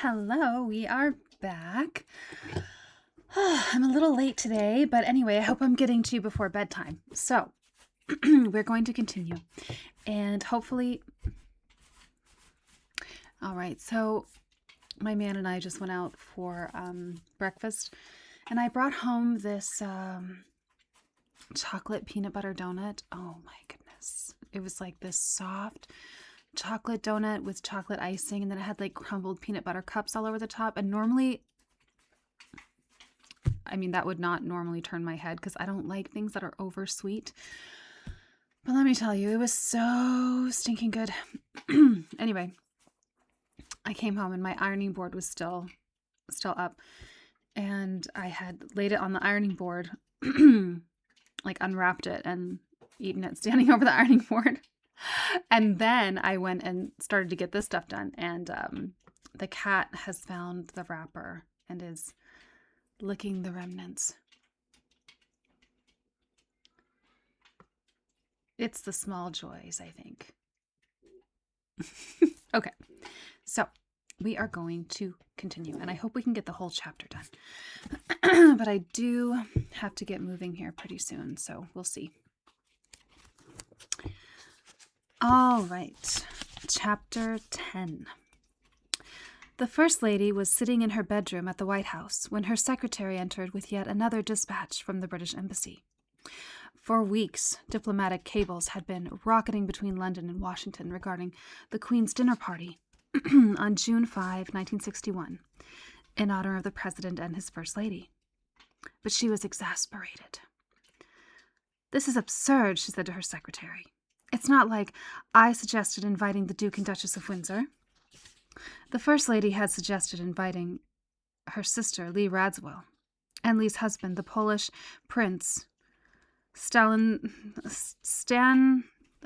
Hello, we are back. I'm a little late today, but anyway, I hope I'm getting to you before bedtime. So, we're going to continue. And hopefully... All right, so my man and I just went out for breakfast, and I brought home this chocolate peanut butter donut. Oh my goodness. It was like this soft chocolate donut with chocolate icing, and then it had like crumbled peanut butter cups all over the top. And normally, that would not normally turn my head because I don't like things that are over sweet. But let me tell you, it was so stinking good. Anyway, I came home and my ironing board was still up, and I had laid it on the ironing board, like unwrapped it and eaten it standing over the ironing board. And then I went and started to get this stuff done, and the cat has found the wrapper and is licking the remnants. It's the small joys, I think. Okay, so we are going to continue, and I hope we can get the whole chapter done. But I do have to get moving here pretty soon, so we'll see. All right, chapter 10. The First Lady was sitting in her bedroom at the White House when her secretary entered with yet another dispatch from the British Embassy. For weeks, diplomatic cables had been rocketing between London and Washington regarding the Queen's dinner party on June 5, 1961, in honor of the President and his First Lady. But she was exasperated. "This is absurd," she said to her secretary. "It's not like I suggested inviting the Duke and Duchess of Windsor." The First Lady had suggested inviting her sister, Lee Radziwill, and Lee's husband, the Polish Prince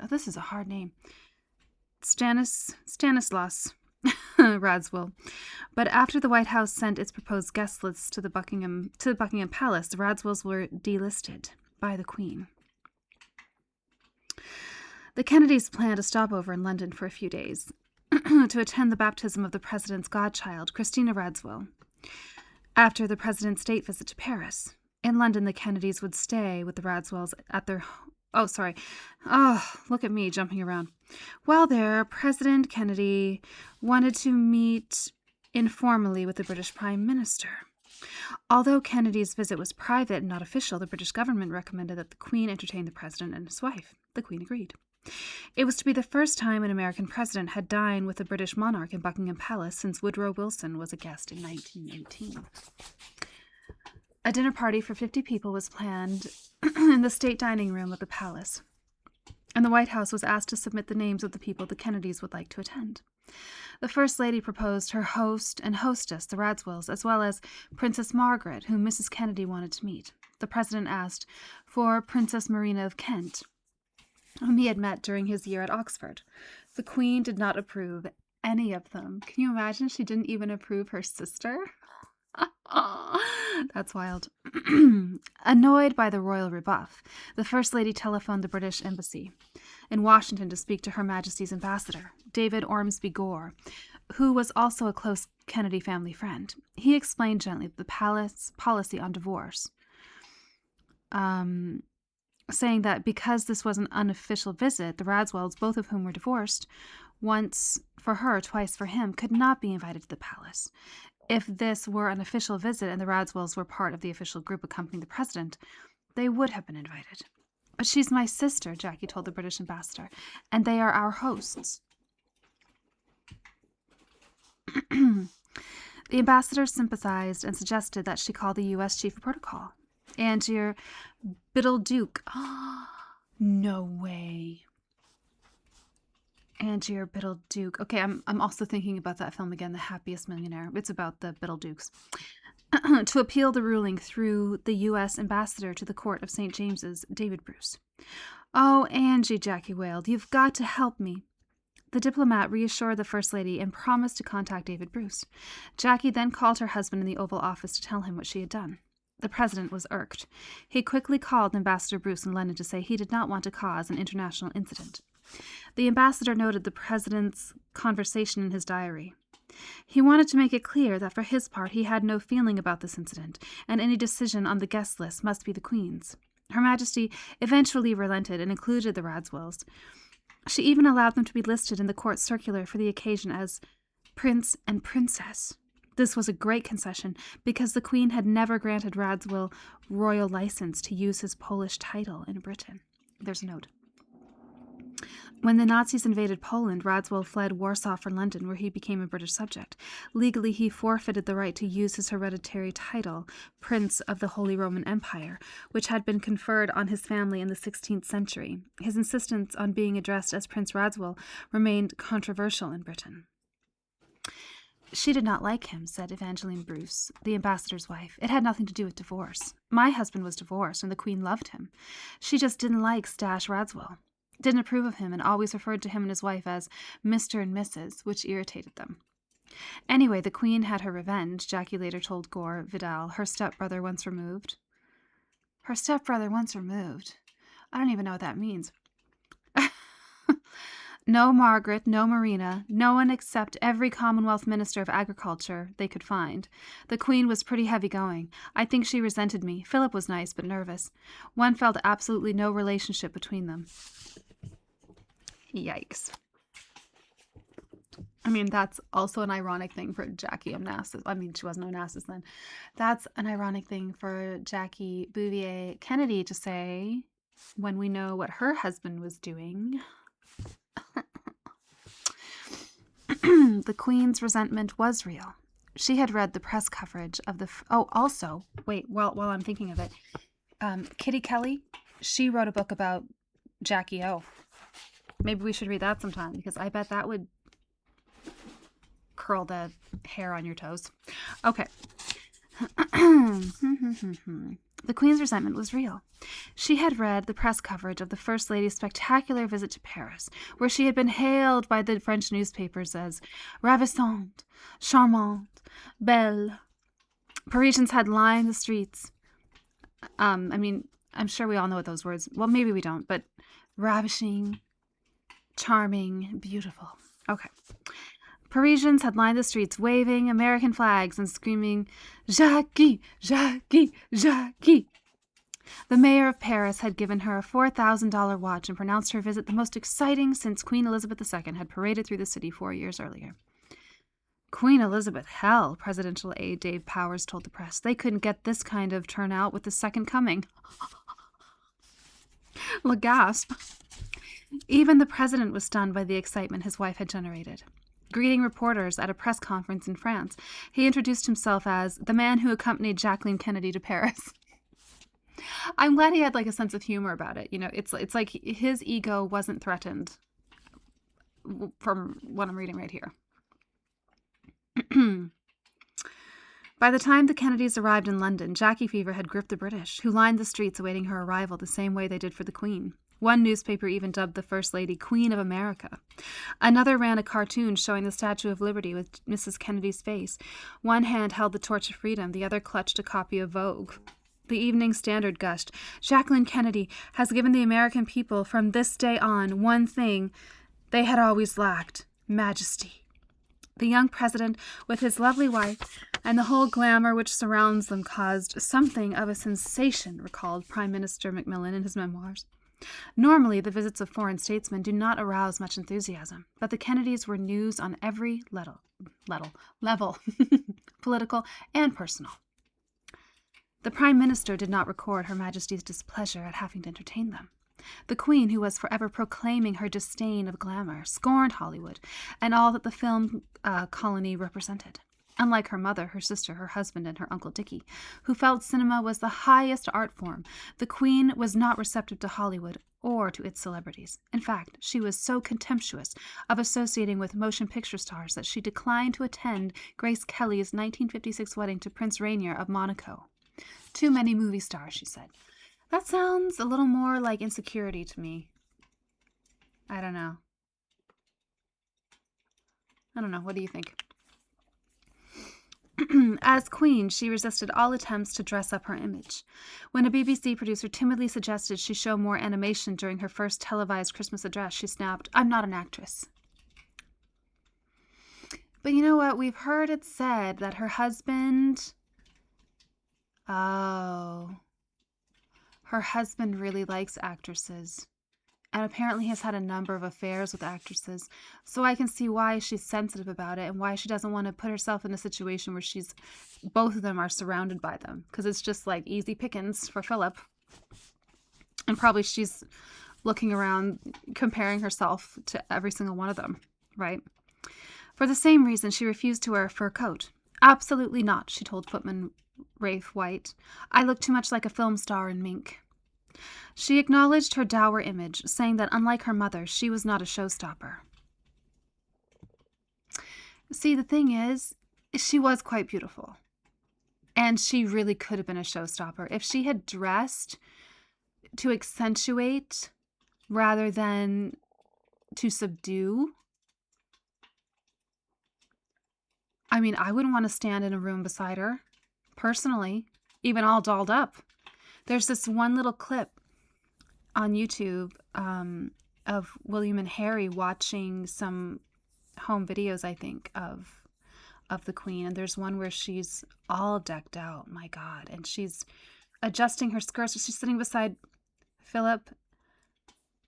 this is a hard name. Stanislas Radziwill. But after the White House sent its proposed guest lists to the Buckingham Palace, the Radzwills were delisted by the Queen. The Kennedys planned a stopover in London for a few days to attend the baptism of the President's godchild, Christina Radziwill, after the President's state visit to Paris. In London, the Kennedys would stay with the Radziwills at their... look at me jumping around. While there, President Kennedy wanted to meet informally with the British Prime Minister. Although Kennedy's visit was private and not official, the British government recommended that the Queen entertain the President and his wife. The Queen agreed. It was to be the first time an American president had dined with a British monarch in Buckingham Palace since Woodrow Wilson was a guest in 1918. A dinner party for 50 people was planned in the state dining room of the palace, and the White House was asked to submit the names of the people the Kennedys would like to attend. The First Lady proposed her host and hostess, the Radziwills, as well as Princess Margaret, whom Mrs. Kennedy wanted to meet. The President asked for Princess Marina of Kent, whom he had met during his year at Oxford. The Queen did not approve any of them. Can you imagine? She didn't even approve her sister? That's wild. Annoyed by the royal rebuff, the First Lady telephoned the British Embassy in Washington to speak to Her Majesty's ambassador, David Ormsby Gore, who was also a close Kennedy family friend. He explained gently the palace policy on divorce, saying that because this was an unofficial visit, the Radziwills, both of whom were divorced, once for her, twice for him, could not be invited to the palace. If this were an official visit and the Radziwills were part of the official group accompanying the president, they would have been invited. "But she's my sister," Jackie told the British ambassador, "and they are our hosts." The ambassador sympathized and suggested that she call the U.S. Chief of Protocol, Angier Biddle-Duke. No way. Angier Biddle-Duke. Okay, I'm also thinking about that film again, The Happiest Millionaire. It's about the Biddle-Dukes. To appeal the ruling through the U.S. ambassador to the court of St. James's, David Bruce. "Oh, Angie," Jackie wailed, "you've got to help me." The diplomat reassured the First Lady and promised to contact David Bruce. Jackie then called her husband in the Oval Office to tell him what she had done. The president was irked. He quickly called Ambassador Bruce in London to say he did not want to cause an international incident. The ambassador noted the president's conversation in his diary. He wanted to make it clear that for his part he had no feeling about this incident, and any decision on the guest list must be the Queen's. Her Majesty eventually relented and included the Radswills. She even allowed them to be listed in the court circular for the occasion as Prince and Princess. This was a great concession because the Queen had never granted Radziwill royal license to use his Polish title in Britain. There's a note. When the Nazis invaded Poland, Radziwill fled Warsaw for London, where he became a British subject. Legally, he forfeited the right to use his hereditary title, Prince of the Holy Roman Empire, which had been conferred on his family in the 16th century. His insistence on being addressed as Prince Radziwill remained controversial in Britain. She did not like him, said Evangeline Bruce, the ambassador's wife. It had nothing to do with divorce. My husband was divorced, and the Queen loved him. She just didn't like Stash Radziwill. Didn't approve of him and always referred to him and his wife as Mr. and Mrs., which irritated them. Anyway, the Queen had her revenge, Jackie later told Gore Vidal, her stepbrother once removed. Her stepbrother once removed? I don't even know what that means. No Margaret, no Marina, no one except every Commonwealth Minister of Agriculture they could find. The Queen was pretty heavy-going. I think she resented me. Philip was nice, but nervous. One felt absolutely no relationship between them. Yikes. I mean, that's also an ironic thing for Jackie Onassis. I mean, she wasn't Onassis then. That's an ironic thing for Jackie Bouvier Kennedy to say when we know what her husband was doing. The Queen's resentment was real. She had read the press coverage of the... also, wait, while I'm thinking of it, Kitty Kelly, she wrote a book about Jackie O. Maybe we should read that sometime, because I bet that would curl the hair on your toes. Okay. The Queen's resentment was real. She had read the press coverage of the First Lady's spectacular visit to Paris, where she had been hailed by the French newspapers as ravissante, charmante, belle. Parisians had lined the streets. I mean, I'm sure we all know what those words... Well, maybe we don't, but ravishing, charming, beautiful. Okay. Parisians had lined the streets waving American flags and screaming, Jackie, Jackie, Jackie. The mayor of Paris had given her a $4,000 watch and pronounced her visit the most exciting since Queen Elizabeth II had paraded through the city 4 years earlier. Queen Elizabeth, hell, presidential aide Dave Powers told the press. They couldn't get this kind of turnout with the second coming. La gasp. Even the president was stunned by the excitement his wife had generated. Greeting reporters at a press conference in France, he introduced himself as the man who accompanied Jacqueline Kennedy to Paris. I'm glad he had like a sense of humor about it. You know, it's like his ego wasn't threatened from what I'm reading right here. By the time the Kennedys arrived in London, Jackie fever had gripped the British, who lined the streets awaiting her arrival the same way they did for the Queen. One newspaper even dubbed the First Lady Queen of America. Another ran a cartoon showing the Statue of Liberty with Mrs. Kennedy's face. One hand held the Torch of Freedom, the other clutched a copy of Vogue. The Evening Standard gushed, Jacqueline Kennedy has given the American people from this day on one thing they had always lacked, majesty. The young president, with his lovely wife, and the whole glamour which surrounds them caused something of a sensation, recalled Prime Minister Macmillan in his memoirs. Normally, the visits of foreign statesmen do not arouse much enthusiasm, but the Kennedys were news on every level, political and personal. The Prime Minister did not record Her Majesty's displeasure at having to entertain them. The Queen, who was forever proclaiming her disdain of glamour, scorned Hollywood and all that the film colony represented. Unlike her mother, her sister, her husband, and her Uncle Dickie, who felt cinema was the highest art form, the Queen was not receptive to Hollywood or to its celebrities. In fact, she was so contemptuous of associating with motion picture stars that she declined to attend Grace Kelly's 1956 wedding to Prince Rainier of Monaco. Too many movie stars, she said. That sounds a little more like insecurity to me. I don't know. What do you think? As Queen, she resisted all attempts to dress up her image. When a BBC producer timidly suggested she show more animation during her first televised Christmas address, she snapped, "I'm not an actress." But you know what? We've heard it said that her husband... Oh. Her husband really likes actresses. And apparently has had a number of affairs with actresses. So I can see why she's sensitive about it and why she doesn't want to put herself in a situation where both of them are surrounded by them. Because it's just like easy pickings for Philip. And probably she's looking around, comparing herself to every single one of them, right? For the same reason, she refused to wear a fur coat. Absolutely not, she told footman Rafe White. I look too much like a film star in mink. She acknowledged her dour image, saying that unlike her mother, she was not a showstopper. See, the thing is, she was quite beautiful. And she really could have been a showstopper. If she had dressed to accentuate rather than to subdue, I mean, I wouldn't want to stand in a room beside her, personally, even all dolled up. There's this one little clip on YouTube of William and Harry watching some home videos, I think, of the Queen. And there's one where she's all decked out, my God. And she's adjusting her skirts. She's sitting beside Philip.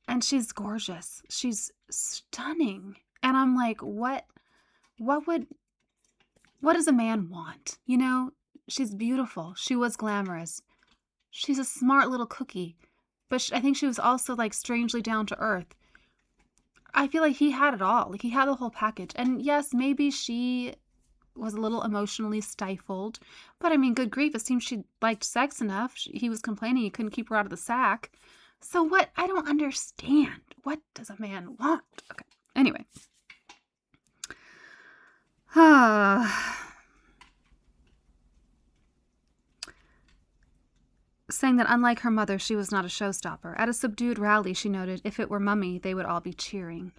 And she's gorgeous. She's stunning. And I'm like, what does a man want? You know, she's beautiful. She was glamorous. She's a smart little cookie. But I think she was also, like, strangely down to earth. I feel like he had it all. Like, he had the whole package. And yes, maybe she was a little emotionally stifled. But, I mean, good grief, it seems she liked sex enough. He was complaining he couldn't keep her out of the sack. So what? I don't understand. What does a man want? Okay. Anyway. Saying that unlike her mother, she was not a showstopper. At a subdued rally, she noted, if it were Mummy, they would all be cheering.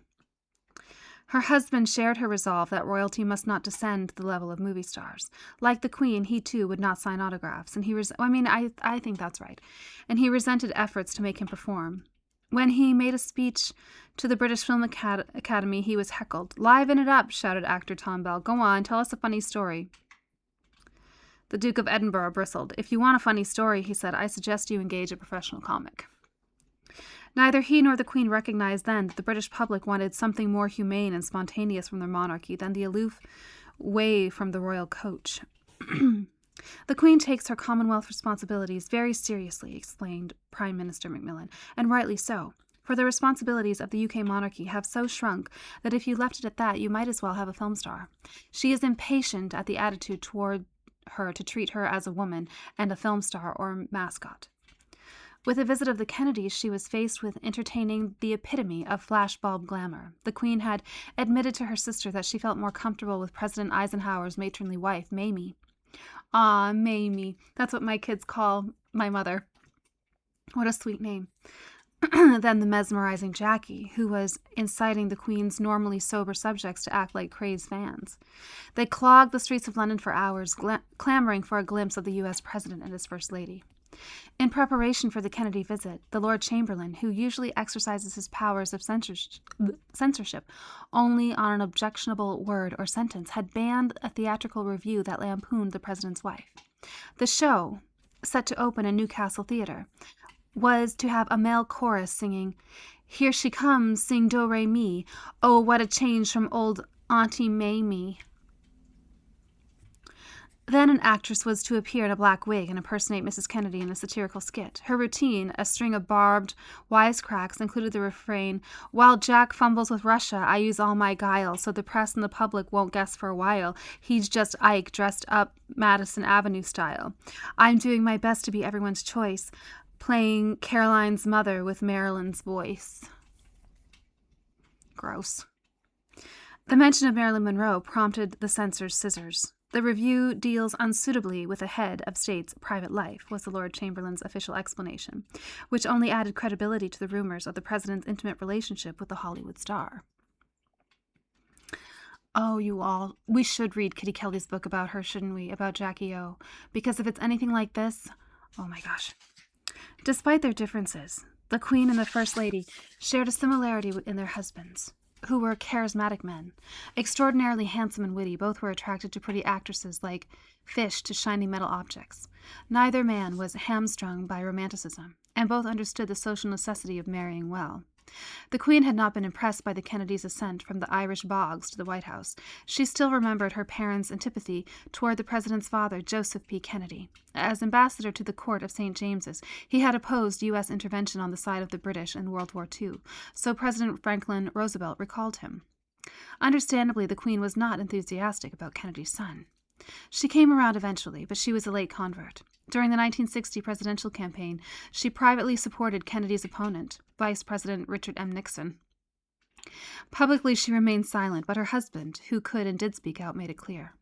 Her husband shared her resolve that royalty must not descend to the level of movie stars. Like the Queen, he too would not sign autographs, and I think that's right. And he resented efforts to make him perform. When he made a speech to the British Film Academy, he was heckled. "Liven it up," shouted actor Tom Bell. "Go on, tell us a funny story." The Duke of Edinburgh bristled. "If you want a funny story," he said, "I suggest you engage a professional comic." Neither he nor the Queen recognized then that the British public wanted something more humane and spontaneous from their monarchy than the aloof way from the royal coach. "The Queen takes her Commonwealth responsibilities very seriously," explained Prime Minister Macmillan, "and rightly so. For the responsibilities of the UK monarchy have so shrunk that if you left it at that, you might as well have a film star. She is impatient at the attitude toward her to treat her as a woman and a film star or mascot." With a visit of the Kennedys, she was faced with entertaining the epitome of flashbulb glamour. The Queen had admitted to her sister that she felt more comfortable with President Eisenhower's matronly wife, Mamie. Ah, Mamie. That's what my kids call my mother. What a sweet name. Than the mesmerizing Jackie, who was inciting the Queen's normally sober subjects to act like crazed fans. They clogged the streets of London for hours, clamoring for a glimpse of the U.S. President and his First Lady. In preparation for the Kennedy visit, the Lord Chamberlain, who usually exercises his powers of censorship only on an objectionable word or sentence, had banned a theatrical revue that lampooned the President's wife. The show, set to open in Newcastle Theatre, was to have a male chorus singing, "Here she comes, sing do-re-mi, oh, what a change from old Auntie Mamie." Then an actress was to appear in a black wig and impersonate Mrs. Kennedy in a satirical skit. Her routine, a string of barbed wisecracks, included the refrain, "While Jack fumbles with Russia, I use all my guile, so the press and the public won't guess for a while. He's just Ike dressed up Madison Avenue style. I'm doing my best to be everyone's choice, playing Caroline's mother with Marilyn's voice." Gross. The mention of Marilyn Monroe prompted the censor's scissors. "The review deals unsuitably with a head of state's private life," was the Lord Chamberlain's official explanation, which only added credibility to the rumors of the president's intimate relationship with the Hollywood star. Oh, you all, we should read Kitty Kelly's book about her, shouldn't we? About Jackie O. Because if it's anything like this, oh my gosh. Despite their differences, the Queen and the First Lady shared a similarity in their husbands. who were charismatic men. Extraordinarily handsome and witty, both were attracted to pretty actresses like fish to shiny metal objects. Neither man was hamstrung by romanticism, and both understood the social necessity of marrying well. The Queen had not been impressed by the Kennedys' ascent from the Irish bogs to the White House. She still remembered her parents' antipathy toward the president's father, Joseph P. Kennedy. As ambassador to the court of St. James's, he had opposed U.S. intervention on the side of the British in World War II, so President Franklin Roosevelt recalled him. Understandably, the Queen was not enthusiastic about Kennedy's son. She came around eventually, but she was a late convert. During the 1960 presidential campaign, she privately supported Kennedy's opponent, Vice President Richard M. Nixon. Publicly, she remained silent, but her husband, who could and did speak out, made it clear.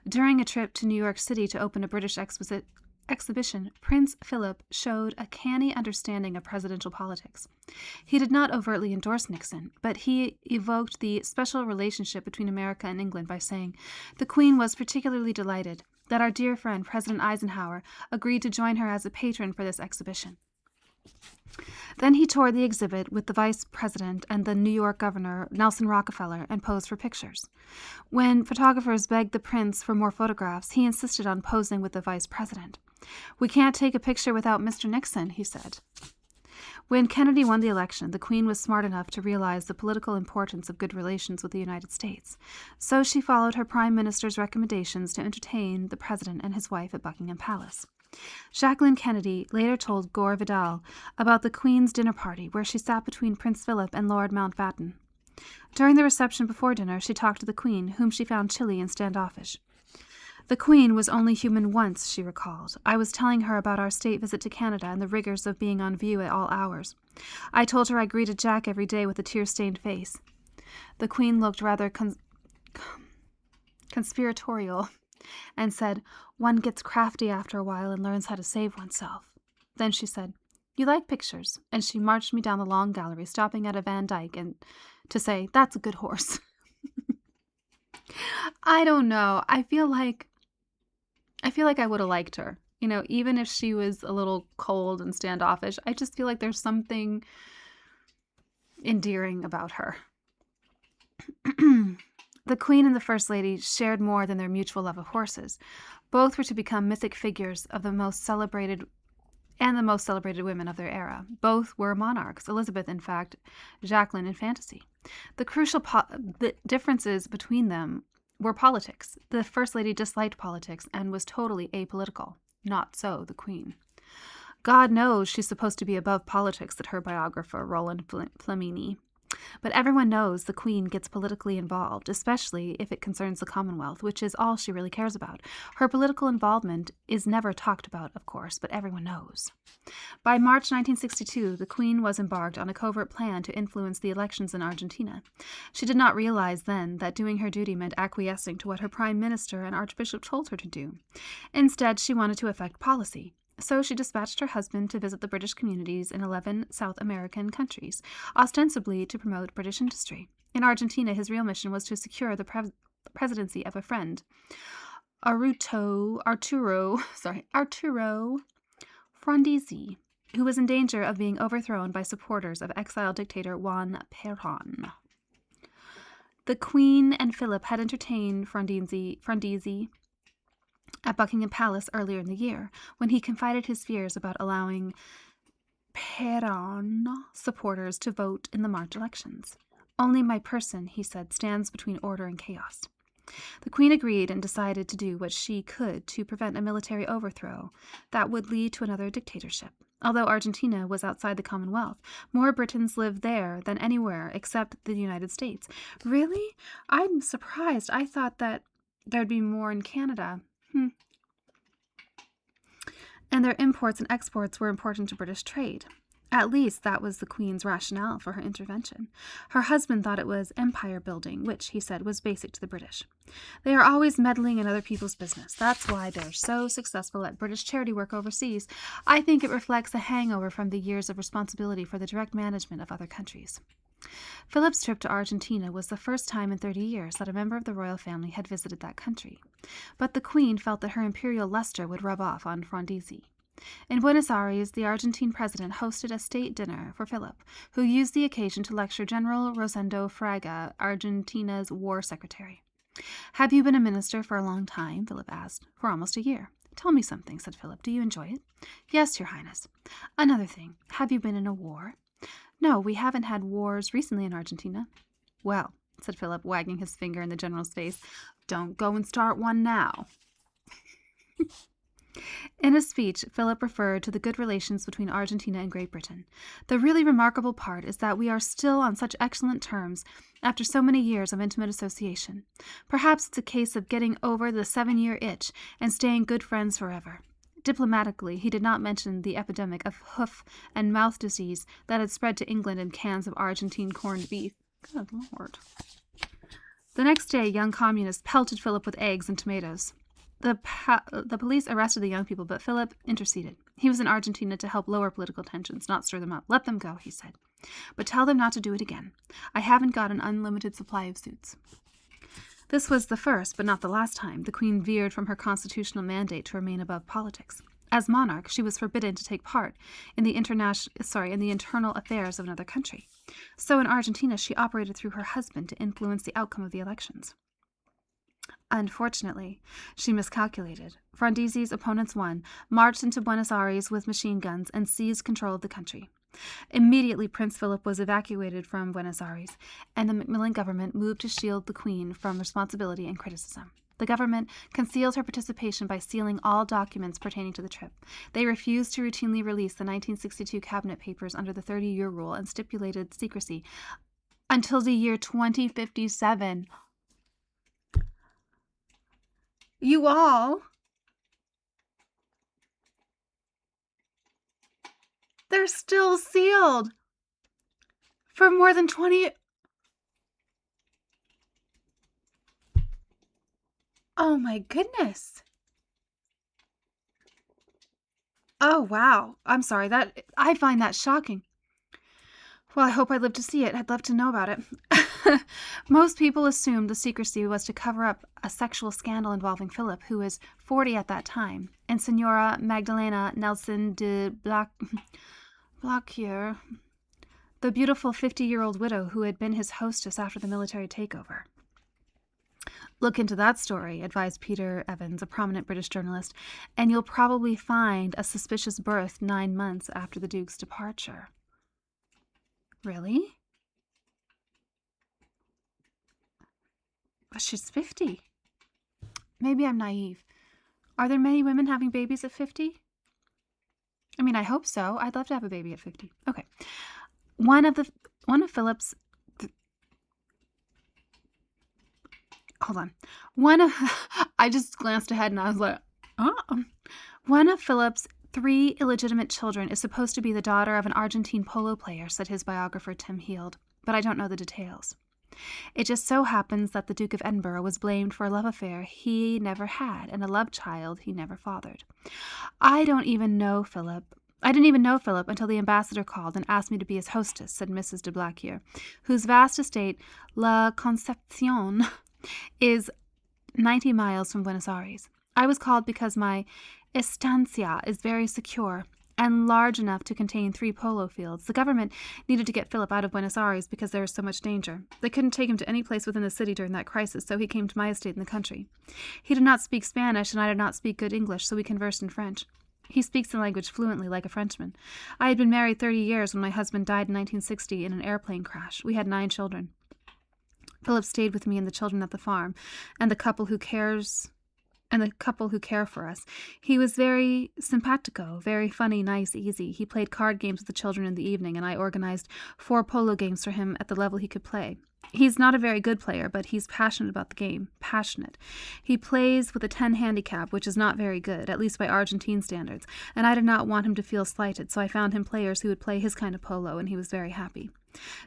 During a trip to New York City to open a British exhibition, Prince Philip showed a canny understanding of presidential politics. He did not overtly endorse Nixon, but he evoked the special relationship between America and England by saying, "The Queen was particularly delighted that our dear friend President Eisenhower agreed to join her as a patron for this exhibition." Then he toured the exhibit with the vice president and the New York governor, Nelson Rockefeller, and posed for pictures. When photographers begged the prince for more photographs, he insisted on posing with the vice president. "We can't take a picture without Mr. Nixon," he said. When Kennedy won the election, the Queen was smart enough to realize the political importance of good relations with the United States. So she followed her prime minister's recommendations to entertain the president and his wife at Buckingham Palace. Jacqueline Kennedy later told Gore Vidal about the Queen's dinner party, where she sat between Prince Philip and Lord Mountbatten. During the reception before dinner, she talked to the Queen, whom she found chilly and standoffish. "The Queen was only human once," she recalled. "I was telling her about our state visit to Canada and the rigors of being on view at all hours. I told her I greeted Jack every day with a tear-stained face." The Queen looked rather conspiratorial and said, "One gets crafty after a while and learns how to save oneself." Then she said, "You like pictures?" And she marched me down the long gallery, stopping at a Van Dyck and to say, "That's a good horse." I don't know. I feel like I would have liked her. Even if she was a little cold and standoffish, I just feel like there's something endearing about her. The Queen and the First Lady shared more than their mutual love of horses. Both were to become mythic figures of the most celebrated women of their era. Both were monarchs, Elizabeth in fact, Jacqueline in fantasy. The crucial the differences between them were politics. The First Lady disliked politics and was totally apolitical. Not so the Queen. God knows she's supposed to be above politics, said her biographer, Roland Flamini. But everyone knows the Queen gets politically involved, especially if it concerns the Commonwealth, which is all she really cares about. Her political involvement is never talked about, of course, but everyone knows. By March 1962, the Queen was embarked on a covert plan to influence the elections in Argentina. She did not realize then that doing her duty meant acquiescing to what her Prime Minister and Archbishop told her to do. Instead, she wanted to affect policy. So she dispatched her husband to visit the British communities in 11 South American countries, ostensibly to promote British industry. In Argentina, his real mission was to secure the presidency of a friend, Arturo Frondizi, who was in danger of being overthrown by supporters of exiled dictator Juan Perón. The Queen and Philip had entertained Frondizi at Buckingham Palace earlier in the year, when he confided his fears about allowing Perón supporters to vote in the March elections. "Only my person," he said, "stands between order and chaos." The Queen agreed and decided to do what she could to prevent a military overthrow that would lead to another dictatorship. Although Argentina was outside the Commonwealth, more Britons lived there than anywhere except the United States. Really? I'm surprised. I thought that there'd be more in Canada. And their imports and exports were important to British trade. At least that was the Queen's rationale for her intervention. Her husband thought it was empire building, which, he said, was basic to the British. They are always meddling in other people's business. That's why they're so successful at British charity work overseas. I think it reflects a hangover from the years of responsibility for the direct management of other countries. Philip's trip to Argentina was the first time in 30 years that a member of the royal family had visited that country. But the Queen felt that her imperial luster would rub off on Frondizi. In Buenos Aires, the Argentine president hosted a state dinner for Philip, who used the occasion to lecture General Rosendo Fraga, Argentina's war secretary. "Have you been a minister for a long time?" Philip asked. "For almost a year." "Tell me something," said Philip. "Do you enjoy it?" "Yes, Your Highness." "Another thing. Have you been in a war?" "No, we haven't had wars recently in Argentina." "Well," said Philip, wagging his finger in the general's face, "don't go and start one now." In his speech, Philip referred to the good relations between Argentina and Great Britain. "The really remarkable part is that we are still on such excellent terms after so many years of intimate association. Perhaps it's a case of getting over the 7-year itch and staying good friends forever." Diplomatically, he did not mention the epidemic of hoof and mouth disease that had spread to England in cans of Argentine corned beef. Good Lord. The next day, young communists pelted Philip with eggs and tomatoes. The police arrested the young people, but Philip interceded. He was in Argentina to help lower political tensions, not stir them up. "Let them go," he said. "But tell them not to do it again. I haven't got an unlimited supply of suits." This was the first, but not the last time, the Queen veered from her constitutional mandate to remain above politics. As monarch, she was forbidden to take part in the internal affairs of another country. So in Argentina, she operated through her husband to influence the outcome of the elections. Unfortunately, she miscalculated. Frondizi's opponents won, marched into Buenos Aires with machine guns, and seized control of the country. Immediately, Prince Philip was evacuated from Buenos Aires, and the Macmillan government moved to shield the Queen from responsibility and criticism. The government concealed her participation by sealing all documents pertaining to the trip. They refused to routinely release the 1962 cabinet papers under the 30-year rule and stipulated secrecy until the year 2057. You all, they're still sealed for more than 20. Oh my goodness. Oh wow. I'm sorry. I find that shocking. Well, I hope I live to see it. I'd love to know about it. Most people assumed the secrecy was to cover up a sexual scandal involving Philip, who was 40 at that time, and Senora Magdalena Nelson de Blaquier, the beautiful 50-year-old widow who had been his hostess after the military takeover. "Look into that story," advised Peter Evans, a prominent British journalist, "and you'll probably find a suspicious birth 9 months after the Duke's departure." Really? But she's 50. Maybe I'm naive. Are there many women having babies at 50? I mean, I hope so. I'd love to have a baby at 50. Okay. One of Philip's hold on. I just glanced ahead and I was like, one of Philip's 3 illegitimate children is supposed to be the daughter of an Argentine polo player, said his biographer Tim Heald, but I don't know the details. It just so happens that the Duke of Edinburgh was blamed for a love affair he never had and a love child he never fathered. I didn't even know Philip until the ambassador called and asked me to be his hostess, said Mrs. de Blaquier, whose vast estate, La Concepcion, is 90 miles from Buenos Aires. I was called because my estancia is very secure and large enough to contain 3 polo fields. The government needed to get Philip out of Buenos Aires because there was so much danger. They couldn't take him to any place within the city during that crisis, so he came to my estate in the country. He did not speak Spanish, and I did not speak good English, so we conversed in French. He speaks the language fluently, like a Frenchman. I had been married 30 years when my husband died in 1960 in an airplane crash. We had 9 children. Philip stayed with me and the children at the farm, and the couple who care for us. He was very simpatico, very funny, nice, easy. He played card games with the children in the evening, and I organized 4 polo games for him at the level he could play. He's not a very good player, but he's passionate about the game. Passionate. He plays with a 10 handicap, which is not very good, at least by Argentine standards, and I did not want him to feel slighted, so I found him players who would play his kind of polo, and he was very happy.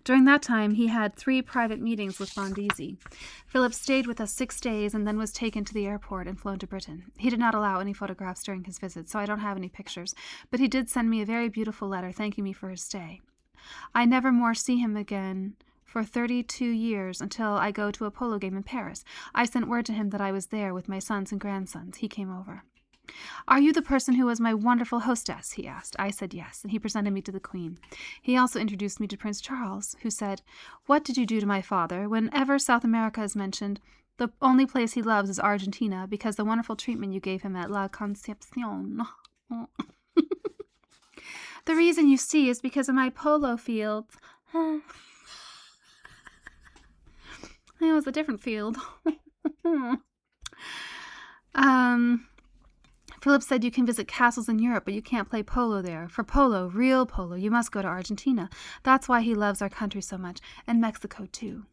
During that time, he had 3 private meetings with Frondizi. Philip stayed with us 6 days and then was taken to the airport and flown to Britain. He did not allow any photographs during his visit, so I don't have any pictures, but he did send me a very beautiful letter thanking me for his stay. I never more see him again for 32 years until I go to a polo game in Paris. I sent word to him that I was there with my sons and grandsons. He came over. "Are you the person who was my wonderful hostess?" he asked. I said yes, and he presented me to the Queen. He also introduced me to Prince Charles, who said, "What did you do to my father? Whenever South America is mentioned, the only place he loves is Argentina because the wonderful treatment you gave him at La Concepcion." "The reason, you see, is because of my polo field." It was a different field. Philip said, "You can visit castles in Europe, but you can't play polo there. For polo, real polo, you must go to Argentina. That's why he loves our country so much, and Mexico too."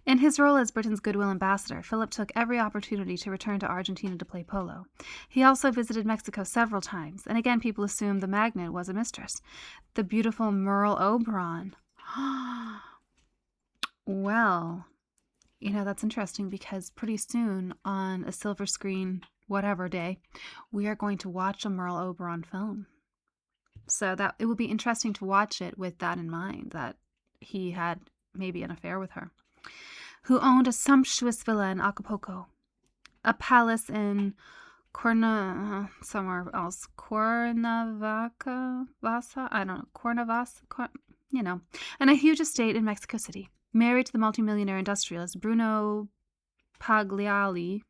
In his role as Britain's goodwill ambassador, Philip took every opportunity to return to Argentina to play polo. He also visited Mexico several times, and again people assumed the magnate was a mistress. The beautiful Merle Oberon. Well, that's interesting because pretty soon on a silver screen whatever day, we are going to watch a Merle Oberon film. So that it will be interesting to watch it with that in mind, that he had maybe an affair with her. Who owned a sumptuous villa in Acapulco, a palace in Cuernavaca, and a huge estate in Mexico City. Married to the multimillionaire industrialist Bruno Pagliari,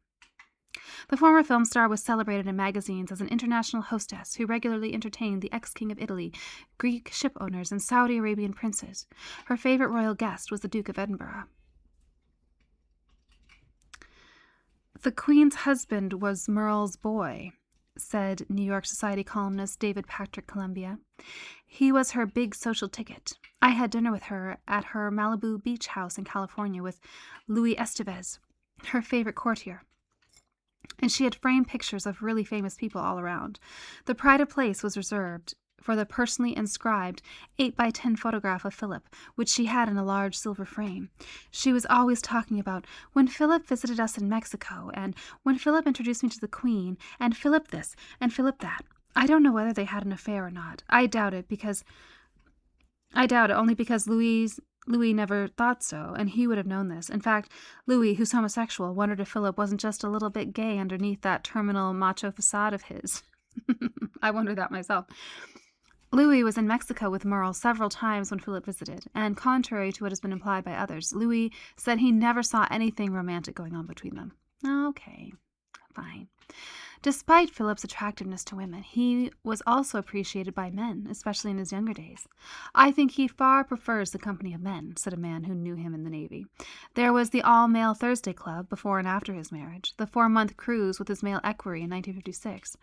the former film star was celebrated in magazines as an international hostess who regularly entertained the ex-king of Italy, Greek ship owners, and Saudi Arabian princes. Her favorite royal guest was the Duke of Edinburgh. "The Queen's husband was Merle's boy," said New York Society columnist David Patrick Columbia. "He was her big social ticket. I had dinner with her at her Malibu beach house in California with Louis Estevez, her favorite courtier. And she had framed pictures of really famous people all around. The pride of place was reserved for the personally inscribed 8x10 photograph of Philip, which she had in a large silver frame. She was always talking about when Philip visited us in Mexico, and when Philip introduced me to the Queen, and Philip this, and Philip that. I don't know whether they had an affair or not. I doubt it only because Louis never thought so, and he would have known this. In fact, Louis, who's homosexual, wondered if Philip wasn't just a little bit gay underneath that terminal macho facade of his. I wonder that myself. Louis was in Mexico with Merle several times when Philip visited, and contrary to what has been implied by others, Louis said he never saw anything romantic going on between them. Okay, fine. Despite Philip's attractiveness to women, he was also appreciated by men, especially in his younger days. "I think he far prefers the company of men," said a man who knew him in the Navy. There was the All-Male Thursday Club before and after his marriage, the 4-month cruise with his male equerry in 1956.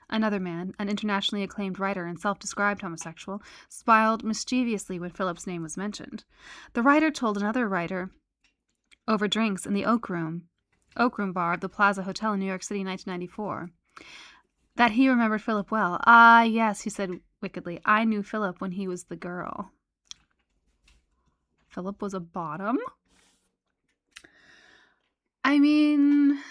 Another man, an internationally acclaimed writer and self-described homosexual, smiled mischievously when Philip's name was mentioned. The writer told another writer over drinks in the Oak Room Bar of the Plaza Hotel in New York City in 1994, that he remembered Philip well. "Ah, yes," he said wickedly, "I knew Philip when he was the girl." Philip was a bottom? I mean,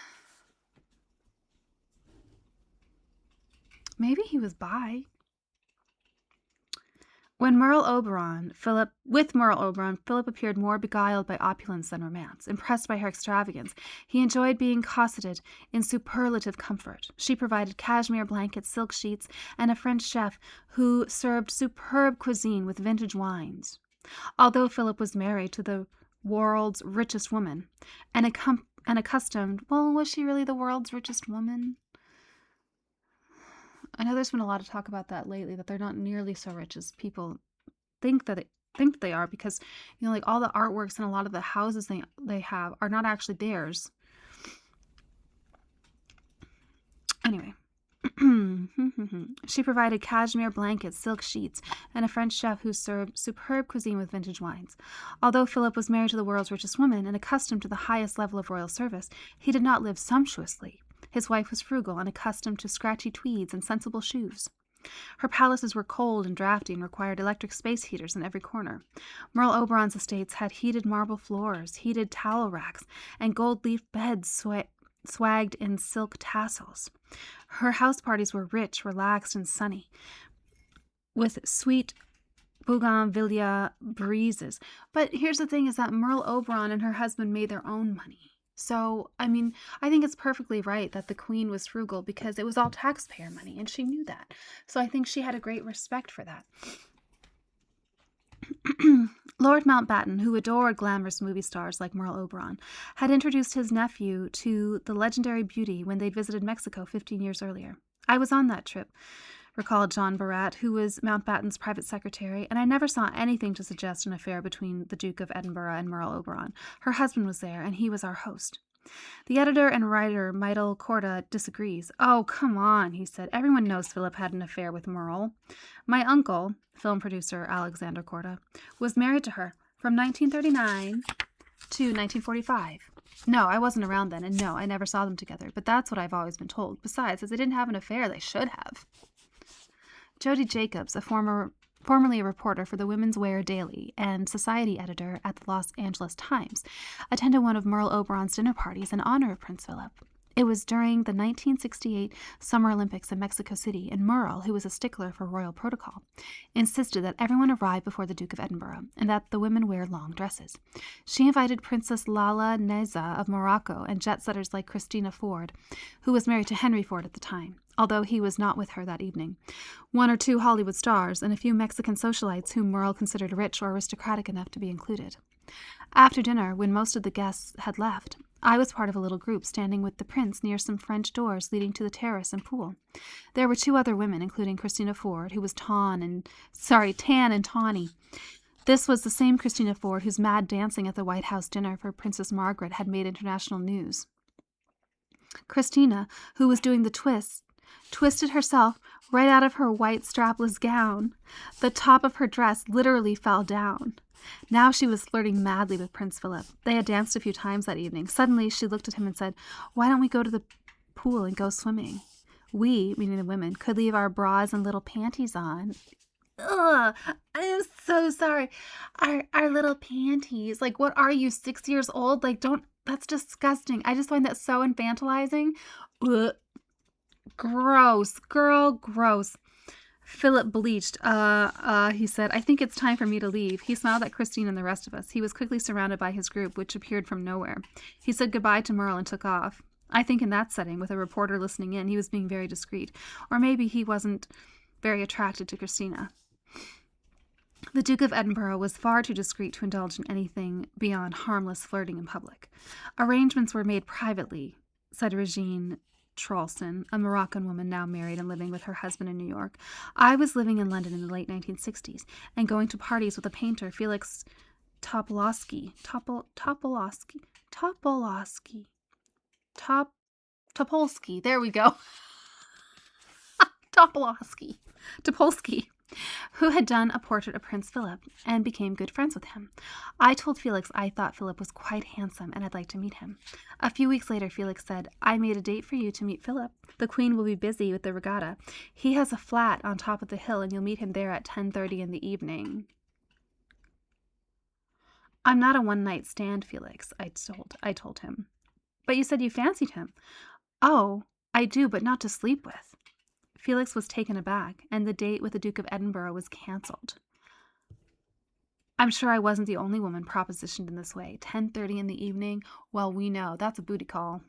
maybe he was bi. With Merle Oberon, Philip appeared more beguiled by opulence than romance. Impressed by her extravagance, he enjoyed being cosseted in superlative comfort. She provided cashmere blankets, silk sheets, and a French chef who served superb cuisine with vintage wines. Although Philip was married to the world's richest woman, and accustomed, well, was she really the world's richest woman? I know there's been a lot of talk about that lately, that they're not nearly so rich as people think that they are, because like all the artworks and a lot of the houses they have are not actually theirs. Anyway, she provided cashmere blankets, silk sheets, and a French chef who served superb cuisine with vintage wines. Although Philip was married to the world's richest woman and accustomed to the highest level of royal service, he did not live sumptuously. His wife was frugal and accustomed to scratchy tweeds and sensible shoes. Her palaces were cold and drafty and required electric space heaters in every corner. Merle Oberon's estates had heated marble floors, heated towel racks, and gold-leaf beds swagged in silk tassels. Her house parties were rich, relaxed, and sunny, with sweet bougainvillea breezes. But here's the thing, is that Merle Oberon and her husband made their own money. So, I mean, I think it's perfectly right that the queen was frugal because it was all taxpayer money and she knew that. So I think she had a great respect for that. Lord Mountbatten, who adored glamorous movie stars like Merle Oberon, had introduced his nephew to the legendary beauty when they'd visited Mexico 15 years earlier. I was on that trip, recalled John Barat, who was Mountbatten's private secretary, and I never saw anything to suggest an affair between the Duke of Edinburgh and Merle Oberon. Her husband was there, and he was our host. The editor and writer, Michael Corda, disagrees. Oh, come on, he said. Everyone knows Philip had an affair with Merle. My uncle, film producer Alexander Corda, was married to her from 1939 to 1945. No, I wasn't around then, and no, I never saw them together, but that's what I've always been told. Besides, as they didn't have an affair, they should have. Jody Jacobs, formerly a reporter for the Women's Wear Daily and society editor at the Los Angeles Times, attended one of Merle Oberon's dinner parties in honor of Prince Philip. It was during the 1968 Summer Olympics in Mexico City, and Merle, who was a stickler for royal protocol, insisted that everyone arrive before the Duke of Edinburgh and that the women wear long dresses. She invited Princess Lala Neza of Morocco and jet-setters like Christina Ford, who was married to Henry Ford at the time, although he was not with her that evening, one or two Hollywood stars, and a few Mexican socialites whom Merle considered rich or aristocratic enough to be included. After dinner, when most of the guests had left, I was part of a little group standing with the prince near some French doors leading to the terrace and pool. There were two other women, including Christina Ford, who was tan and tawny. This was the same Christina Ford whose mad dancing at the White House dinner for Princess Margaret had made international news. Christina, who was doing the twists, twisted herself right out of her white strapless gown. The top of her dress literally fell down. Now she was flirting madly with Prince Philip. They had danced a few times that evening. Suddenly she looked at him and said, "Why don't we go to the pool and go swimming? We, meaning the women, could leave our bras and little panties on." Ugh, I am so sorry. Our little panties. Like, what are you, 6 years old? Like, that's disgusting. I just find that so infantilizing. Ugh. Gross. Girl, gross. Philip bleached. He said, "I think it's time for me to leave." He smiled at Christine and the rest of us. He was quickly surrounded by his group, which appeared from nowhere. He said goodbye to Merle and took off. I think in that setting, with a reporter listening in, he was being very discreet. Or maybe he wasn't very attracted to Christina. The Duke of Edinburgh was far too discreet to indulge in anything beyond harmless flirting in public. Arrangements were made privately, said Regine Charleston, a Moroccan woman now married and living with her husband in New York. I was living in London in the late 1960s and going to parties with a painter, Felix Topolsky. There we go. Topolsky, who had done a portrait of Prince Philip and became good friends with him. I told Felix I thought Philip was quite handsome and I'd like to meet him. A few weeks later, Felix said, "I made a date for you to meet Philip. The Queen will be busy with the regatta. He has a flat on top of the hill and you'll meet him there at 10:30 in the evening." "I'm not a one-night stand, Felix," I told him. "But you said you fancied him." "Oh, I do, but not to sleep with." Felix was taken aback, and the date with the Duke of Edinburgh was cancelled. I'm sure I wasn't the only woman propositioned in this way. 10:30 in the evening? Well, we know. That's a booty call.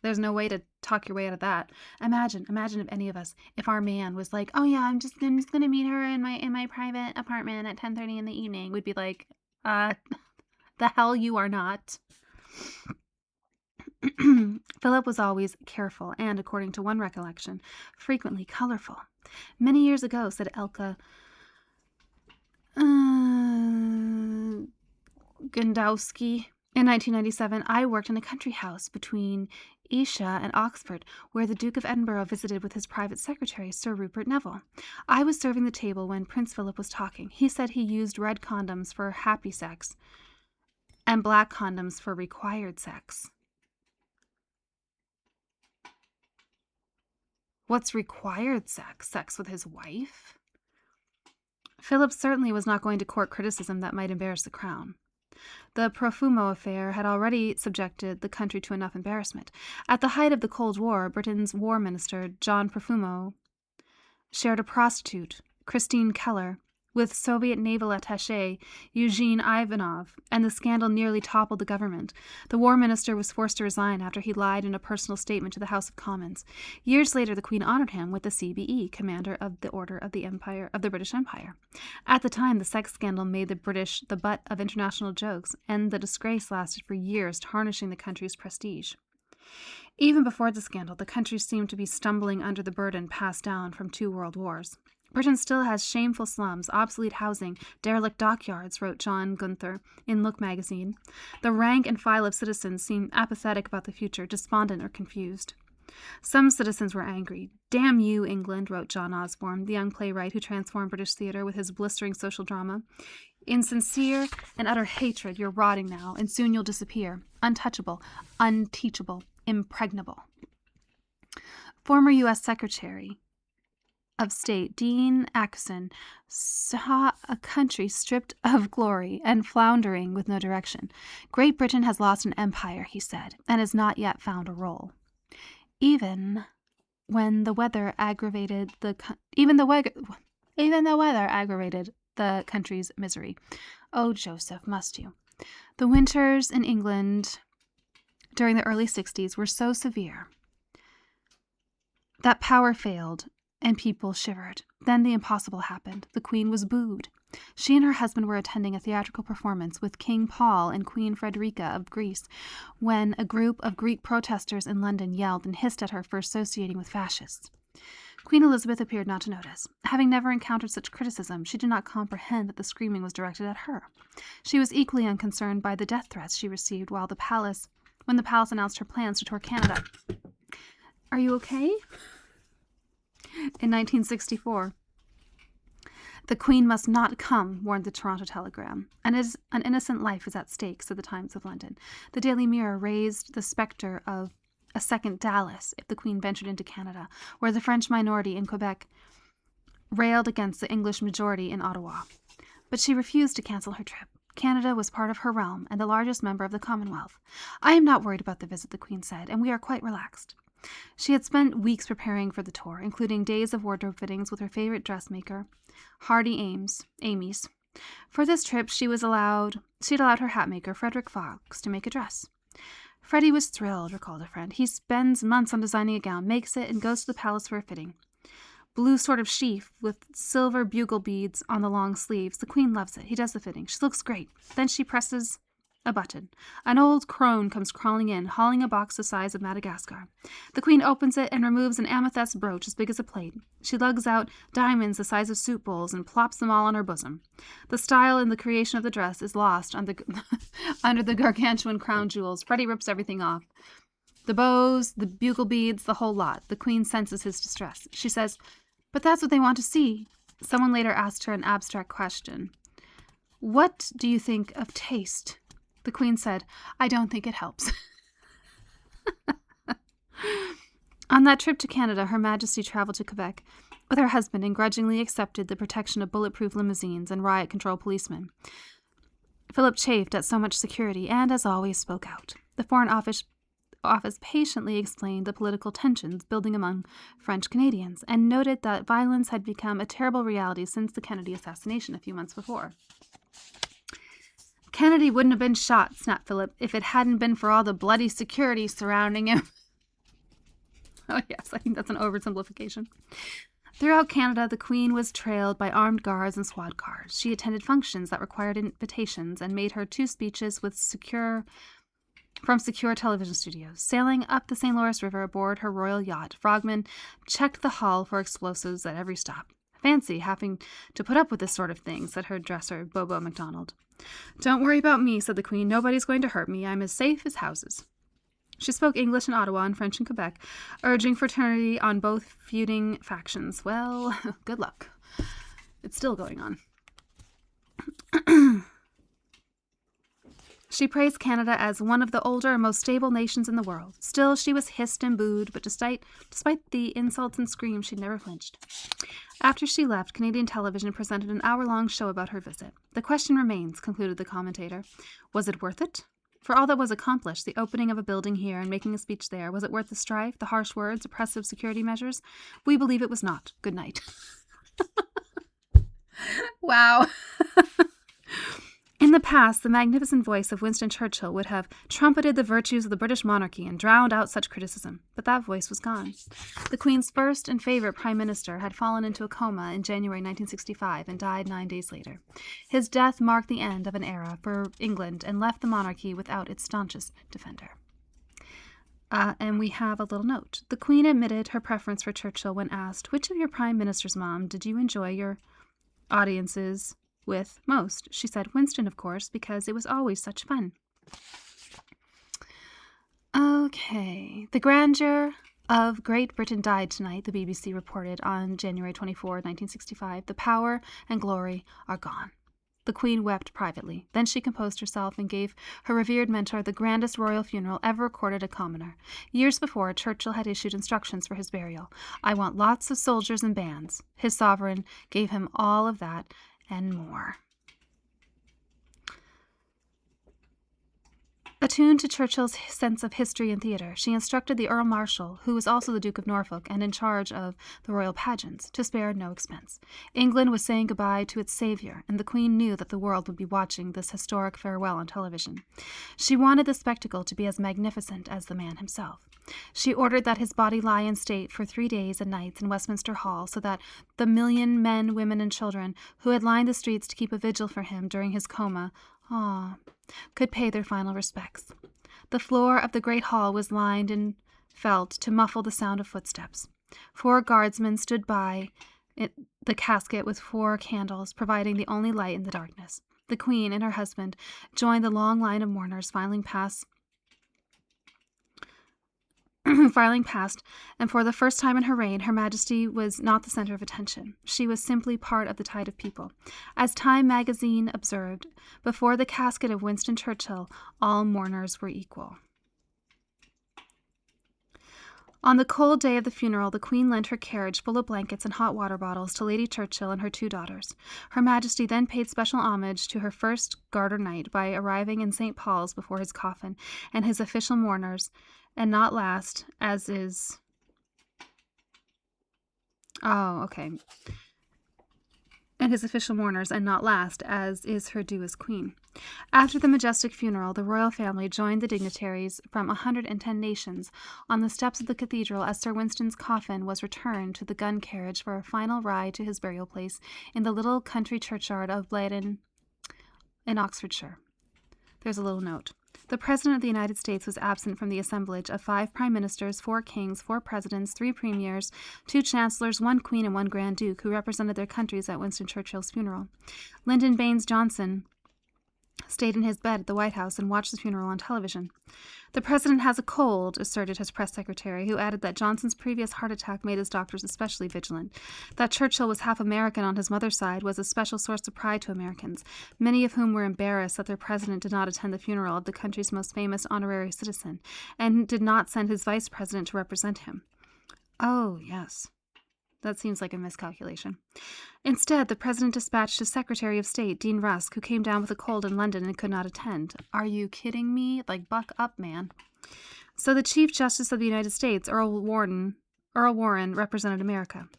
There's no way to talk your way out of that. Imagine if any of us, if our man was like, "Oh yeah, I'm just gonna meet her in my private apartment at 10:30 in the evening," we'd be like, the hell you are not. Philip was always careful and, according to one recollection, frequently colorful. Many years ago, said Elka Gundowski, in 1997, I worked in a country house between Esher and Oxford, where the Duke of Edinburgh visited with his private secretary, Sir Rupert Neville. I was serving the table when Prince Philip was talking. He said he used red condoms for happy sex and black condoms for required sex. What's required sex? Sex with his wife? Philip certainly was not going to court criticism that might embarrass the crown. The Profumo affair had already subjected the country to enough embarrassment. At the height of the Cold War, Britain's war minister, John Profumo, shared a prostitute, Christine Keller, with Soviet naval attaché Eugene Ivanov, and the scandal nearly toppled the government. The war minister was forced to resign after he lied in a personal statement to the House of Commons. Years later, the Queen honored him with the CBE, Commander of the Order of the British Empire. At the time, the sex scandal made the British the butt of international jokes, and the disgrace lasted for years, tarnishing the country's prestige. Even before the scandal, the country seemed to be stumbling under the burden passed down from 2 world wars. Britain still has shameful slums, obsolete housing, derelict dockyards, wrote John Gunther in Look magazine. The rank and file of citizens seem apathetic about the future, despondent or confused. Some citizens were angry. Damn you, England, wrote John Osborne, the young playwright who transformed British theatre with his blistering social drama. In sincere and utter hatred, you're rotting now, and soon you'll disappear. Untouchable, unteachable, impregnable. Former U.S. Secretary of State Dean Acheson saw a country stripped of glory and floundering with no direction. Great Britain has lost an empire, he said, and has not yet found a role. Even the weather aggravated the country's misery. Oh, Joseph, must you? The winters in England during the early 60s were so severe that power failed and people shivered. Then the impossible happened. The Queen was booed. She and her husband were attending a theatrical performance with King Paul and Queen Frederica of Greece when a group of Greek protesters in London yelled and hissed at her for associating with fascists. Queen Elizabeth appeared not to notice. Having never encountered such criticism, she did not comprehend that the screaming was directed at her. She was equally unconcerned by the death threats she received when the palace announced her plans to tour Canada. Are you okay? In 1964, the Queen must not come, warned the Toronto Telegram. An innocent life is at stake, said the Times of London. The Daily Mirror raised the spectre of a second Dallas if the Queen ventured into Canada, where the French minority in Quebec railed against the English majority in Ottawa. But she refused to cancel her trip. Canada was part of her realm and the largest member of the Commonwealth. I am not worried about the visit, the Queen said, and we are quite relaxed. She had spent weeks preparing for the tour, including days of wardrobe fittings with her favorite dressmaker, Hardy Amy's. For this trip, she'd allowed her hatmaker, Frederick Fox, to make a dress. Freddie was thrilled, recalled a friend. He spends months on designing a gown, makes it, and goes to the palace for a fitting. Blue sort of sheath with silver bugle beads on the long sleeves. The Queen loves it. He does the fitting. She looks great. Then she presses a button. An old crone comes crawling in, hauling a box the size of Madagascar. The Queen opens it and removes an amethyst brooch as big as a plate. She lugs out diamonds the size of soup bowls and plops them all on her bosom. The style and the creation of the dress is lost under the gargantuan crown jewels. Freddie rips everything off. The bows, the bugle beads, the whole lot. The Queen senses his distress. She says, "But that's what they want to see." Someone later asked her an abstract question. "What do you think of taste?" The Queen said, "I don't think it helps." On that trip to Canada, Her Majesty traveled to Quebec with her husband and grudgingly accepted the protection of bulletproof limousines and riot control policemen. Philip chafed at so much security and, as always, spoke out. The Foreign Office patiently explained the political tensions building among French Canadians and noted that violence had become a terrible reality since the Kennedy assassination a few months before. "Kennedy wouldn't have been shot," snapped Philip, "if it hadn't been for all the bloody security surrounding him." Oh yes, I think that's an oversimplification. Throughout Canada, the Queen was trailed by armed guards and squad cars. She attended functions that required invitations and made her 2 speeches from secure television studios. Sailing up the St. Lawrence River aboard her royal yacht, Frogman checked the hull for explosives at every stop. "Fancy having to put up with this sort of thing," said her dresser, Bobo MacDonald. "Don't worry about me," said the Queen. "Nobody's going to hurt me. I'm as safe as houses." She spoke English in Ottawa and French in Quebec, urging fraternity on both feuding factions. Well, good luck. It's still going on. She praised Canada as one of the older and most stable nations in the world. Still, she was hissed and booed, but despite the insults and screams, she never flinched. After she left, Canadian television presented an hour-long show about her visit. "The question remains," concluded the commentator. "Was it worth it? For all that was accomplished, the opening of a building here and making a speech there, was it worth the strife, the harsh words, oppressive security measures? We believe it was not. Good night." Wow. In the past, the magnificent voice of Winston Churchill would have trumpeted the virtues of the British monarchy and drowned out such criticism, but that voice was gone. The Queen's first and favorite Prime Minister had fallen into a coma in January 1965 and died 9 days later. His death marked the end of an era for England and left the monarchy without its staunchest defender. And we have a little note. The Queen admitted her preference for Churchill when asked, "Which of your Prime Ministers, Mom, did you enjoy your audiences with most?" She said, "Winston, of course, because it was always such fun." Okay. The grandeur of Great Britain died tonight, the BBC reported on January 24, 1965. The power and glory are gone. The Queen wept privately. Then she composed herself and gave her revered mentor the grandest royal funeral ever recorded a commoner. Years before, Churchill had issued instructions for his burial. "I want lots of soldiers and bands." His sovereign gave him all of that and more. Attuned to Churchill's sense of history and theatre, she instructed the Earl Marshal, who was also the Duke of Norfolk and in charge of the royal pageants, to spare no expense. England was saying goodbye to its savior, and the Queen knew that the world would be watching this historic farewell on television. She wanted the spectacle to be as magnificent as the man himself. She ordered that his body lie in state for 3 days and nights in Westminster Hall so that the million men, women, and children who had lined the streets to keep a vigil for him during his coma could pay their final respects. The floor of the great hall was lined in felt to muffle the sound of footsteps. 4 guardsmen stood by the casket with 4 candles, providing the only light in the darkness. The Queen and her husband joined the long line of mourners filing past, and for the first time in her reign, Her Majesty was not the center of attention. She was simply part of the tide of people. As Time magazine observed, before the casket of Winston Churchill, all mourners were equal. On the cold day of the funeral, the Queen lent her carriage full of blankets and hot water bottles to Lady Churchill and her 2 daughters. Her Majesty then paid special homage to her first Garter Knight by arriving in St. Paul's before his coffin and his official mourners, and not last, as is... And his official mourners, and not last, as is her due as Queen. After the majestic funeral, the royal family joined the dignitaries from 110 nations on the steps of the cathedral as Sir Winston's coffin was returned to the gun carriage for a final ride to his burial place in the little country churchyard of Bladon in Oxfordshire. There's a little note. The President of the United States was absent from the assemblage of 5 prime ministers, 4 kings, 4 presidents, 3 premiers, 2 chancellors, 1 queen, and 1 grand duke, who represented their countries at Winston Churchill's funeral. Lyndon Baines Johnson stayed in his bed at the White House and watched the funeral on television. "The president has a cold," asserted his press secretary, who added that Johnson's previous heart attack made his doctors especially vigilant. That Churchill was half American on his mother's side was a special source of pride to Americans, many of whom were embarrassed that their president did not attend the funeral of the country's most famous honorary citizen, and did not send his vice president to represent him. Oh, yes. That seems like a miscalculation. Instead, the president dispatched his Secretary of State, Dean Rusk, who came down with a cold in London and could not attend. Are you kidding me? Like, buck up, man. So the Chief Justice of the United States, Earl Warren, represented America.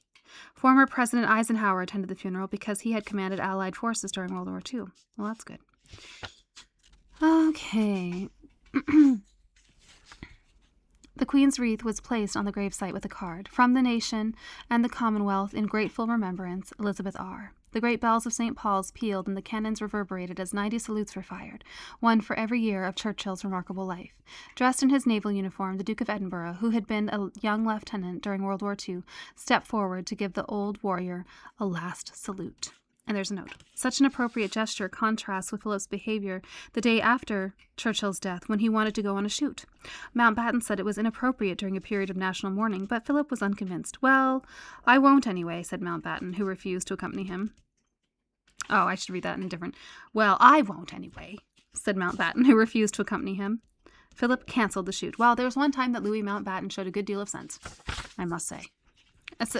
Former President Eisenhower attended the funeral because he had commanded Allied forces during World War II. Well, that's good. Okay. The Queen's wreath was placed on the gravesite with a card, "From the nation and the Commonwealth, in grateful remembrance, Elizabeth R." The great bells of St. Paul's pealed and the cannons reverberated as 90 salutes were fired, 1 for every year of Churchill's remarkable life. Dressed in his naval uniform, the Duke of Edinburgh, who had been a young lieutenant during World War II, stepped forward to give the old warrior a last salute. And there's a note. Such an appropriate gesture contrasts with Philip's behavior the day after Churchill's death when he wanted to go on a shoot. Mountbatten said it was inappropriate during a period of national mourning, but Philip was unconvinced. "Well, I won't anyway," said Mountbatten, who refused to accompany him. Oh, I should read that in a different... "Well, I won't anyway," said Mountbatten, who refused to accompany him. Philip canceled the shoot. Well, there was one time that Louis Mountbatten showed a good deal of sense, I must say.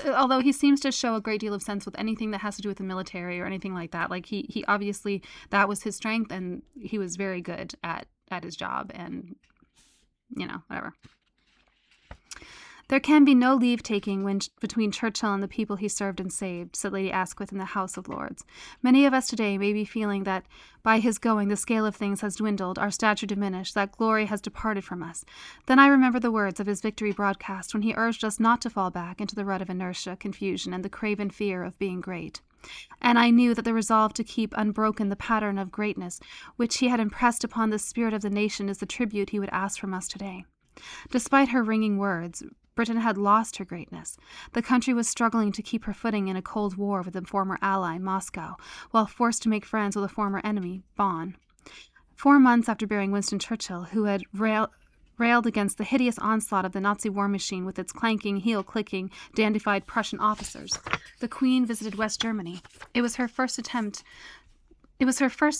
Although he seems to show a great deal of sense with anything that has to do with the military or anything like that. Like, he obviously, that was his strength, and he was very good at his job, and, whatever. "There can be no leave-taking between Churchill and the people he served and saved," said Lady Asquith in the House of Lords. "Many of us today may be feeling that by his going the scale of things has dwindled, our stature diminished, that glory has departed from us. Then I remember the words of his victory broadcast when he urged us not to fall back into the rut of inertia, confusion, and the craven fear of being great. And I knew that the resolve to keep unbroken the pattern of greatness which he had impressed upon the spirit of the nation is the tribute he would ask from us today. Despite her ringing words, Britain had lost her greatness. The country was struggling to keep her footing in a cold war with a former ally, Moscow, while forced to make friends with a former enemy, Bonn. 4 months after burying Winston Churchill, who had railed against the hideous onslaught of the Nazi war machine with its clanking, heel-clicking, dandified Prussian officers, the Queen visited West Germany. It was her first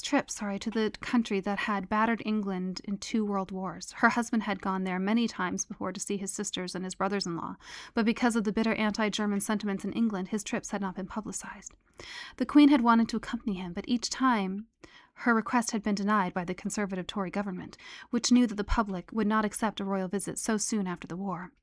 trip, to the country that had battered England in 2 world wars. Her husband had gone there many times before to see his sisters and his brothers-in-law, but because of the bitter anti-German sentiments in England, his trips had not been publicized. The Queen had wanted to accompany him, but each time her request had been denied by the conservative Tory government, which knew that the public would not accept a royal visit so soon after the war.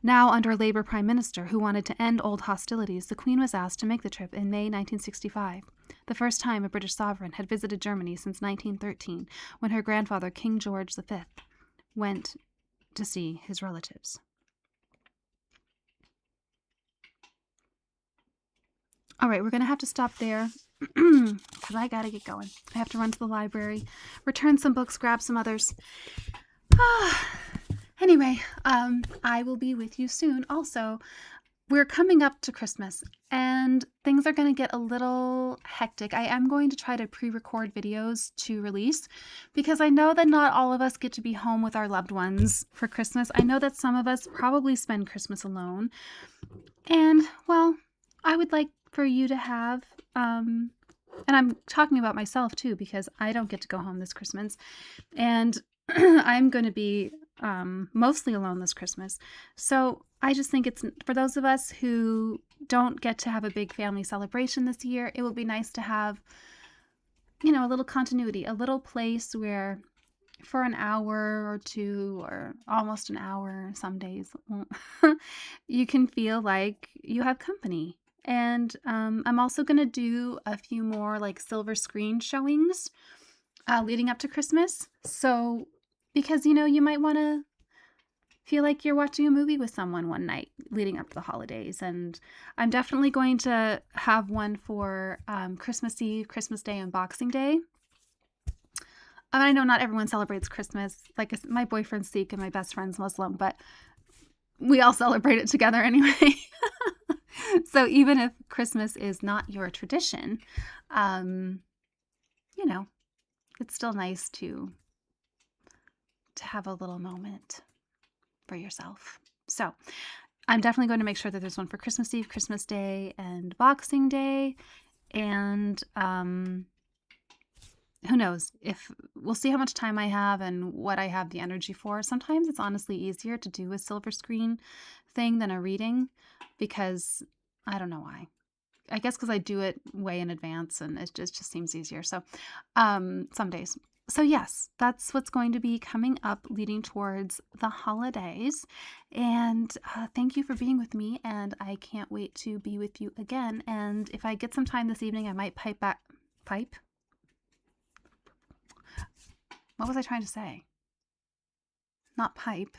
Now, under a Labour Prime Minister who wanted to end old hostilities, the Queen was asked to make the trip in May 1965, the first time a British sovereign had visited Germany since 1913, when her grandfather, King George V, went to see his relatives. All right, we're going to have to stop there because I got to get going. I have to run to the library, return some books, grab some others. Anyway, I will be with you soon. Also, we're coming up to Christmas and things are going to get a little hectic. I am going to try to pre-record videos to release because I know that not all of us get to be home with our loved ones for Christmas. I know that some of us probably spend Christmas alone. And, well, I would like for you to have, and I'm talking about myself too because I don't get to go home this Christmas. And I'm going to be mostly alone this Christmas. So I just think it's for those of us who don't get to have a big family celebration this year, it would be nice to have, a little continuity, a little place where for an hour or 2 or almost an hour, some days, you can feel like you have company. And I'm also going to do a few more like silver screen showings leading up to Christmas. So, because, you might want to feel like you're watching a movie with someone one night leading up to the holidays. And I'm definitely going to have one for Christmas Eve, Christmas Day, and Boxing Day. I know not everyone celebrates Christmas. Like my boyfriend's Sikh and my best friend's Muslim, but we all celebrate it together anyway. So even if Christmas is not your tradition, it's still nice to have a little moment for yourself. So I'm definitely going to make sure that there's one for Christmas Eve, Christmas Day, and Boxing Day. And who knows, we'll see how much time I have and what I have the energy for. Sometimes it's honestly easier to do a silver screen thing than a reading because I don't know why. I guess because I do it way in advance and it just seems easier. So some days. So yes, that's what's going to be coming up leading towards the holidays. And thank you for being with me. And I can't wait to be with you again. And if I get some time this evening, I might pipe? What was I trying to say? Not pipe.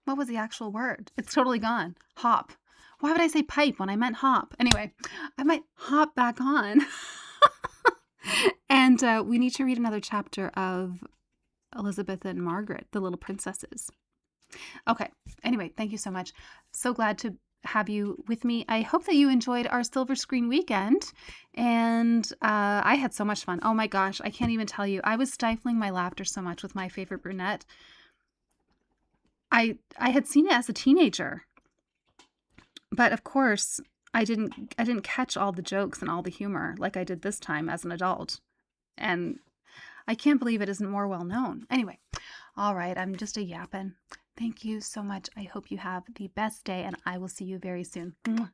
What was the actual word? It's totally gone. Hop. Why would I say pipe when I meant hop? Anyway, I might hop back on. And we need to read another chapter of Elizabeth and Margaret, the Little Princesses. Okay. Anyway, thank you so much. So glad to have you with me. I hope that you enjoyed our silver screen weekend. And I had so much fun. Oh my gosh, I can't even tell you. I was stifling my laughter so much with My Favorite Brunette. I had seen it as a teenager. But of course, I didn't catch all the jokes and all the humor like I did this time as an adult. And I can't believe it isn't more well known. Anyway, all right, I'm just a yapping. Thank you so much. I hope you have the best day and I will see you very soon. Mwah.